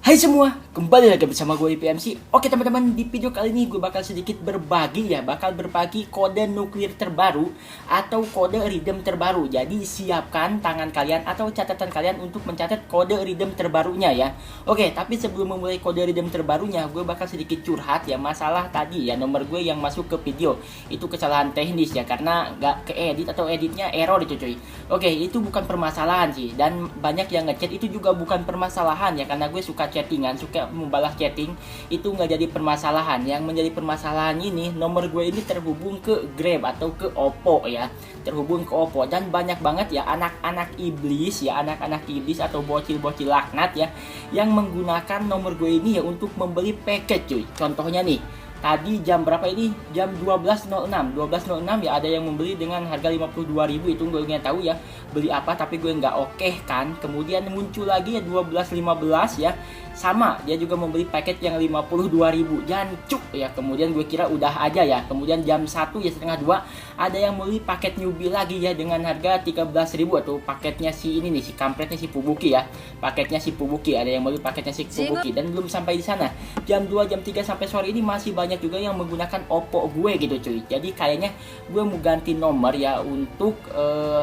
Hai semua, kembali lagi bersama gue IPMC. Oke teman-teman, di video kali ini gue bakal sedikit berbagi kode nuklir terbaru atau kode redeem terbaru. Jadi siapkan tangan kalian atau catatan kalian untuk mencatat kode redeem terbarunya ya. Oke, tapi sebelum memulai kode redeem terbarunya, gue bakal sedikit curhat ya masalah tadi ya nomor gue yang masuk ke video. Itu kesalahan teknis ya, karena nggak keedit atau editnya error itu cuy. Oke, itu bukan permasalahan sih, dan banyak yang ngechat itu juga bukan permasalahan ya, karena gue suka chattingan, suka membalas chatting, itu nggak jadi permasalahan. Yang menjadi permasalahan ini nomor gue ini terhubung ke Grab atau ke Oppo ya, terhubung ke Oppo, dan banyak banget ya anak-anak iblis ya, anak-anak iblis atau bocil-bocil laknat ya, yang menggunakan nomor gue ini ya untuk membeli paket cuy. Contohnya nih, tadi jam berapa ini? Jam 12.06 ya, ada yang membeli dengan harga 52.000. Itu gue nggak tahu ya beli apa, tapi gue nggak oke kan. Kemudian muncul lagi ya 12.15 ya, sama dia juga membeli paket yang 52.000, jancuk ya. Kemudian gue kira udah aja ya. Kemudian jam 1 ya, setengah 2, ada yang beli paket newbie lagi ya dengan harga 13.000, atau paketnya si ini nih, si kampretnya si Fubuki ya, paketnya si Fubuki, ada yang beli paketnya si Fubuki. Dan belum sampai di sana, jam 2 jam 3 sampai sore ini masih banyak juga yang menggunakan Oppo gue gitu cuy. Jadi kayaknya gue mau ganti nomor ya, untuk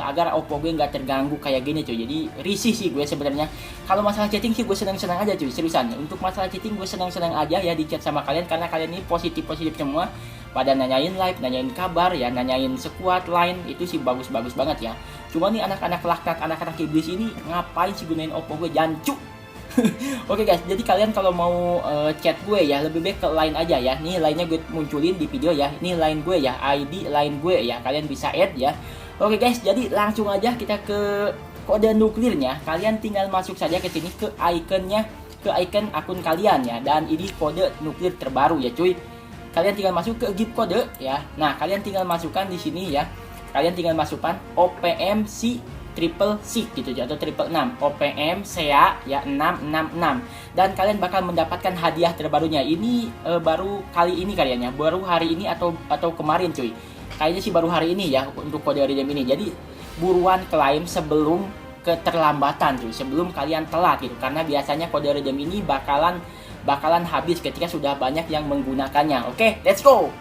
agar Oppo gue nggak terganggu kayak gini cuy. Jadi risih sih gue sebenarnya. Kalau masalah chatting sih gue senang-senang aja cuy, seriusan. Untuk masalah chatting gue senang-senang aja ya di chat sama kalian, karena kalian ini positif-positif semua, pada nanyain live, nanyain kabar ya, nanyain squad line, itu sih bagus-bagus banget ya. Cuma nih anak-anak laknat, anak-anak iblis ini ngapain sih gunain Oppo gue, jancuk. Oke guys, jadi kalian kalau mau chat gue ya, lebih baik ke line aja ya. Nih line-nya gue munculin di video ya. Ini line gue ya, ID line gue ya. Kalian bisa add ya. Oke guys, jadi langsung aja kita ke kode nuklirnya. Kalian tinggal masuk saja ke sini, ke ikonnya, ke icon akun kalian ya. Dan ini kode nuklir terbaru ya cuy. Kalian tinggal masuk ke gift kode ya. Nah, kalian tinggal masukkan di sini ya. Kalian tinggal masukkan OPMC triple 6 gitu atau triple 6, OPM SEA ya 666, dan kalian bakal mendapatkan hadiah terbarunya. Ini baru kali ini kayaknya, baru hari ini atau kemarin cuy. Kayaknya sih baru hari ini ya untuk kode redeem ini. Jadi buruan klaim sebelum keterlambatan cuy, sebelum kalian telat gitu, karena biasanya kode redeem ini bakalan habis ketika sudah banyak yang menggunakannya. Oke, let's go.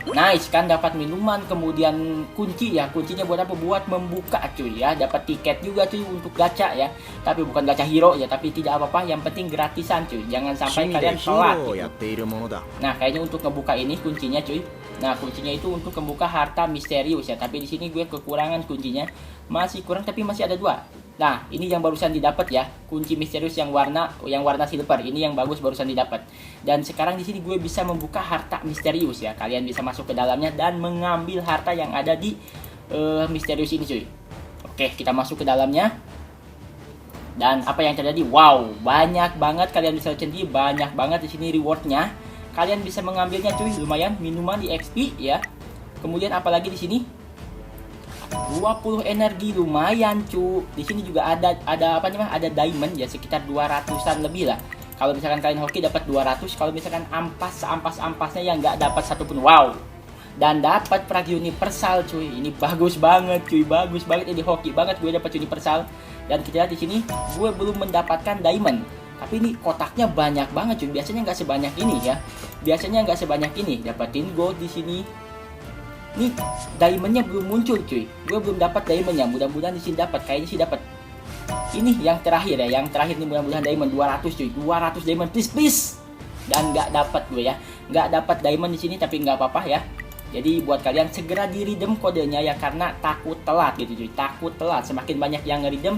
Nice kan, dapat minuman, kemudian kunci ya. Kuncinya buat apa? Buat membuka cuy ya. Dapat tiket juga cuy untuk gacha ya. Tapi bukan gacha hero ya, tapi tidak apa-apa, yang penting gratisan cuy. Jangan sampai kalian telat gitu. Nah, kayaknya untuk ngebuka ini kuncinya cuy. Nah, kuncinya itu untuk membuka harta misterius ya. Tapi di sini gue kekurangan kuncinya. Masih kurang, tapi masih ada 2. Nah, ini yang barusan didapat ya, kunci misterius yang warna silver. Ini yang bagus barusan didapat. Dan sekarang di sini gue bisa membuka harta misterius ya. Kalian bisa masuk ke dalamnya dan mengambil harta yang ada di misterius ini cuy. Oke, kita masuk ke dalamnya. Dan apa yang terjadi? Wow, banyak banget, kalian bisa lihat sendiri, banyak banget di sini rewardnya. Kalian bisa mengambilnya cuy, lumayan, minuman di XP ya. Kemudian apalagi di sini? 20 energi, lumayan cu. Di sini juga ada apa namanya? Ada diamond ya, sekitar 200-an lebih lah. Kalau misalkan kalian hoki dapat 200, kalau misalkan ampasnya yang nggak dapat satupun. Wow. Dan dapat frag universal cuy. Ini bagus banget cuy, bagus banget ini, hoki banget gue dapat universal. Dan kita lihat di sini, gue belum mendapatkan diamond. Tapi ini kotaknya banyak banget cuy. Biasanya nggak sebanyak ini ya. Biasanya nggak sebanyak ini. Dapatin gold di sini. Nih, diamondnya belum muncul cuy. Gue belum dapat diamondnya. Mudah-mudahan di sini dapat. Kayaknya sih dapat. Ini yang terakhir ya. Yang terakhir nih, mudah-mudahan diamond 200 cuy. 200 diamond, please. Dan nggak dapat gue ya. Nggak dapat diamond di sini, tapi nggak apa-apa ya. Jadi buat kalian segera di redeem kodenya ya, karena takut telat gitu cuy. Takut telat. Semakin banyak yang nge-redeem,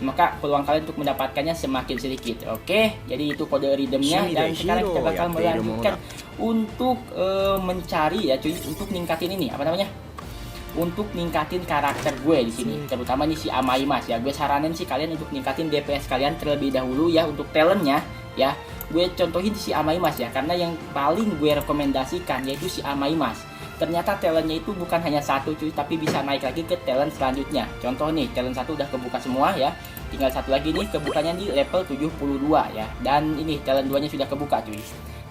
maka peluang kalian untuk mendapatkannya semakin sedikit. Oke, jadi itu kode redeemnya. Dan sekarang kita bakal melanjutkan untuk mencari ya cuy, untuk ningkatin ini apa namanya, untuk ningkatin karakter gue di sini, terutama nih si Amaimas ya. Gue saranin sih kalian untuk ningkatin DPS kalian terlebih dahulu ya. Untuk talentnya ya, gue contohin si Amaimas ya, karena yang paling gue rekomendasikan yaitu si Amaimas. Ternyata talentnya itu bukan hanya satu cuy, tapi bisa naik lagi ke talent selanjutnya. Contoh nih, talent 1 udah kebuka semua ya. Tinggal satu lagi nih, kebukanya di level 72 ya. Dan ini talent 2-nya sudah kebuka cuy.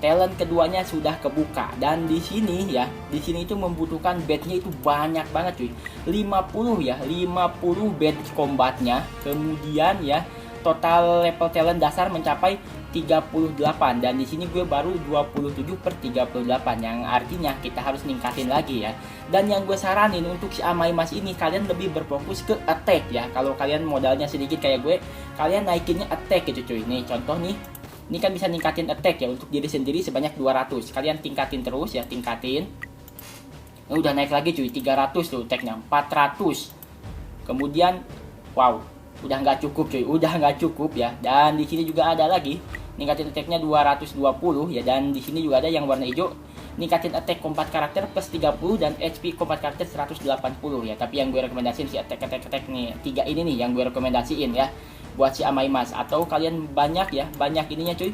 Talent keduanya sudah kebuka, dan di sini ya, di sini itu membutuhkan badge-nya itu banyak banget cuy. 50 ya, 50 badge combatnya. Kemudian ya, total level talent dasar mencapai 38, dan di sini gue baru 27/38, yang artinya kita harus ningkatin lagi ya. Dan yang gue saranin untuk si Amaimas ini, kalian lebih berfokus ke attack ya. Kalau kalian modalnya sedikit kayak gue, kalian naikinnya attack gitu cuy. Nih contoh nih, ini kan bisa ningkatin attack ya untuk diri sendiri sebanyak 200. Kalian tingkatin terus ya, tingkatin. Udah naik lagi cuy, 300 tuh attacknya, 400. Kemudian wow, udah nggak cukup cuy, udah nggak cukup ya. Dan di sini juga ada lagi ningkatin attack-nya 220 ya, dan di sini juga ada yang warna hijau ningkatin attack kompat karakter plus 30 dan HP kompat karakter 180 ya. Tapi yang gue rekomendasiin si attack nih, 3 ini nih yang gue rekomendasiin ya buat si Amaimas. Atau kalian banyak ya, banyak ininya cuy,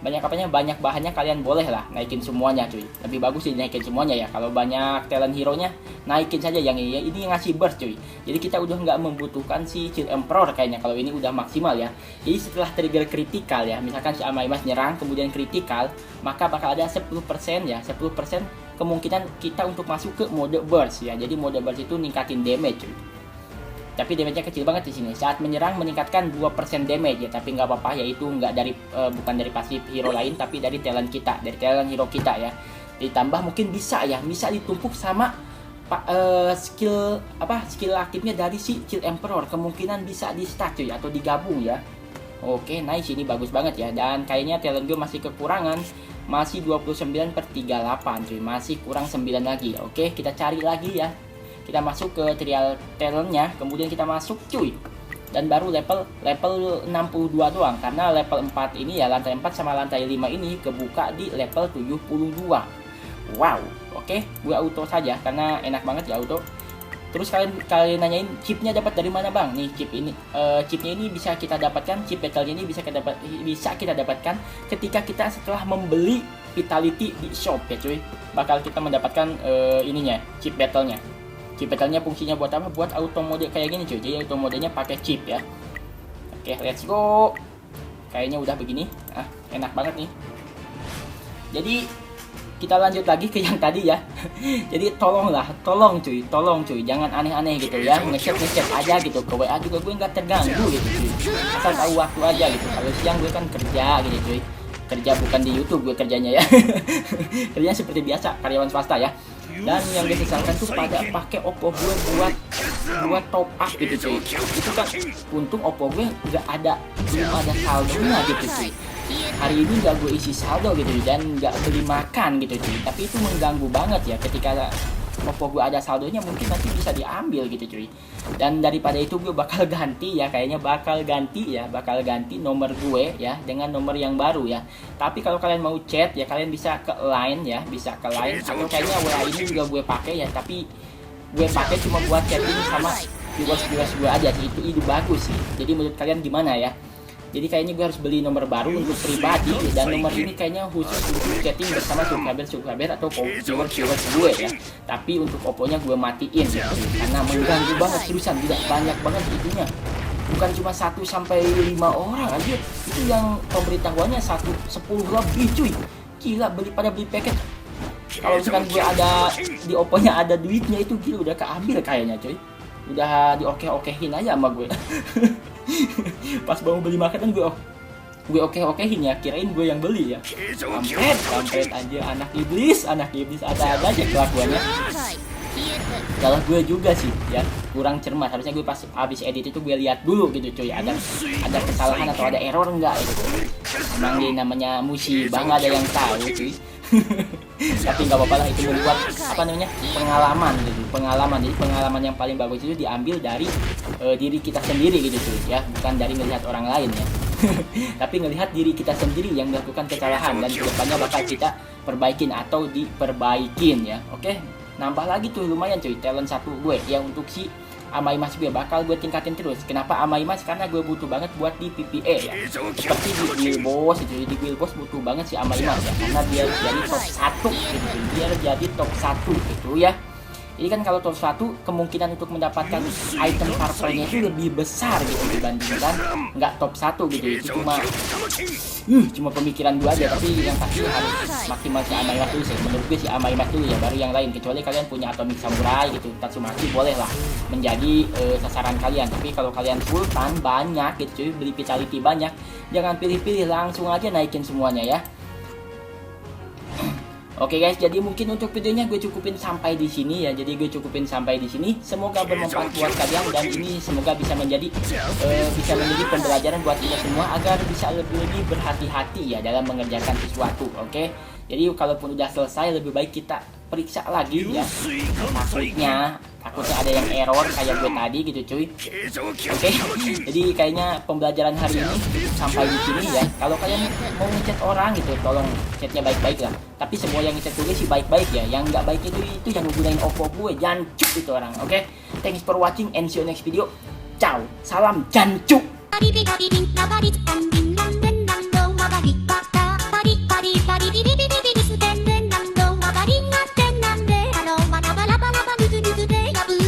banyak apanya, banyak bahannya, kalian boleh lah naikin semuanya cuy. Lebih bagus sih naikin semuanya ya. Kalau banyak talent hero nya, naikin saja yang ini ya. Ini ngasih burst cuy, jadi kita udah nggak membutuhkan si Chill Emperor kayaknya kalau ini udah maksimal ya. Jadi setelah trigger kritikal ya, misalkan si Amaimas nyerang kemudian kritikal, maka bakal ada 10% ya, 10% kemungkinan kita untuk masuk ke mode burst ya. Jadi mode burst itu ningkatin damage cuy, tapi damage-nya kecil banget di sini. Saat menyerang meningkatkan 2% damage ya, tapi nggak apa-apa, yaitu nggak dari bukan dari pasif hero lain, tapi dari talent kita, dari talent hero kita ya. Ditambah mungkin bisa ya, bisa ditumpuk sama skill aktifnya dari si Chill Emperor, kemungkinan bisa di stack cuy atau digabung ya. Oke, nice, ini bagus banget ya. Dan kayaknya talent gue masih kekurangan, masih 29/38 cuy, masih kurang 9 lagi. Oke, kita cari lagi ya. Kita masuk ke trial talentnya, kemudian kita masuk cuy, dan baru level 62 doang, karena level 4 ini ya, lantai 4 sama lantai 5 ini kebuka di level 72. Wow, oke, gue auto saja karena enak banget ya auto. Terus kalian nanyain chipnya dapat dari mana bang? Nih chip ini, chipnya ini bisa kita dapatkan, chip battle ini bisa kita dapatkan ketika kita setelah membeli Vitality di shop ya cuy. Bakal kita mendapatkan ininya, chip battle-nya. Chip battle-nya fungsinya buat apa? Buat auto mode kayak gini cuy. Jadi auto modenya pakai chip ya. Oke, let's go. Kayaknya udah begini. Enak banget nih. Jadi kita lanjut lagi ke yang tadi ya. Jadi tolong cuy, jangan aneh-aneh gitu ya. Ngechat aja gitu. Ke WA juga gue nggak terganggu gitu cuy. Asal tahu waktu aja gitu. Kalau siang gue kan kerja gitu cuy. Kerja bukan di YouTube gue kerjanya ya. Kerjanya seperti biasa, karyawan swasta ya. Dan yang gue sesalkan tuh pada pakai Oppo gue buat top up gitu cuy. Itu kan untung Oppo gue belum ada saldonya gitu cuy. Hari ini nggak gue isi saldo gitu dan nggak beli makan gitu cuy. Tapi itu mengganggu banget ya, ketika Oppo gue ada saldonya mungkin nanti bisa diambil gitu cuy. Dan daripada itu gue bakal ganti ya, kayaknya bakal ganti nomor gue ya dengan nomor yang baru ya. Tapi kalau kalian mau chat ya, kalian bisa ke line ya, atau kayaknya WA ini juga gue pakai ya, tapi gue pakai cuma buat chatting sama viewers gue aja sih. Itu bagus sih. Jadi menurut kalian gimana ya? Jadi kayaknya gue harus beli nomor baru untuk pribadi, dan nomor ini kayaknya khusus untuk chatting bersama subscriber atau viewers gue ya. Tapi untuk Oppo-nya gue matiin ya, karena mengganggu banget, seriusan tidak banyak banget itunya. Bukan cuma 1 sampai 5 orang aja. Itu yang pemberitahuannya 10 lebih cuy. Gila, beli paket. Kalau misalkan gue ada di Oppo-nya ada duitnya, itu gila udah keambil kayaknya cuy. Udah dioke-okehin aja sama gue. Pas mau beli makan gue oke-okehin ya, kirain gue yang beli ya. Kampret aja, anak iblis ada aja kelakuannya. Salah gue juga sih ya, kurang cermat. Harusnya gue pas habis edit itu gue lihat dulu gitu cuy, ada kesalahan atau ada error enggak gitu. Emang dia namanya musibah, nggak ada yang tahu cuy. Tapi nggak apa-apa lah, itu membuat pengalaman gitu, jadi pengalaman yang paling bagus itu diambil dari diri kita sendiri gitu cuy ya, bukan dari melihat orang lain ya. Tapi ngelihat diri kita sendiri yang melakukan kesalahan, dan kedepannya bakal kita perbaikin atau diperbaikin ya. Oke, nambah lagi tuh lumayan cuy talent 1 gue ya. Untuk si Amaimas gue bakal gue tingkatin terus. Kenapa Amaimas? Karena gue butuh banget buat di PPA ya. Seperti di Guild Boss itu, di Guild Boss butuh banget si Amaimas ya, karena dia jadi top 1 gitu. Dia jadi top 1 gitu ya. Jadi kan kalau top 1 kemungkinan untuk mendapatkan item purple-nya itu lebih besar gitu dibandingkan nggak top 1 gitu. Itu cuma pemikiran gue aja, tapi yang pasti harus maksimal si Amairah dulu sih. Menurut gue si Amairah dulu ya, baru yang lain. Kecuali kalian punya Atomic Samurai gitu, Tatsumaki boleh lah menjadi sasaran kalian. Tapi kalau kalian sultan banyak gitu cuy, beli vitality banyak, jangan pilih-pilih, langsung aja naikin semuanya ya. Oke guys, jadi mungkin untuk videonya gue cukupin sampai di sini ya. Jadi gue cukupin sampai di sini. Semoga bermanfaat buat kalian, dan ini semoga bisa menjadi pembelajaran buat kita semua agar bisa lebih berhati-hati ya dalam mengerjakan sesuatu. Oke. Jadi kalaupun udah selesai, lebih baik kita periksa lagi ya. Takutnya ada yang error kayak gue tadi gitu cuy. Oke. Jadi kayaknya pembelajaran hari ini sampai di sini ya. Kalau kalian mau ngechat orang gitu, tolong chatnya baik-baik lah. Tapi semua yang ngechat gue sih baik-baik ya. Yang nggak baik itu yang ngegunain Oppo gue, jancuk itu orang. Oke. Thanks for watching and see you next video. Ciao. Salam jancuk.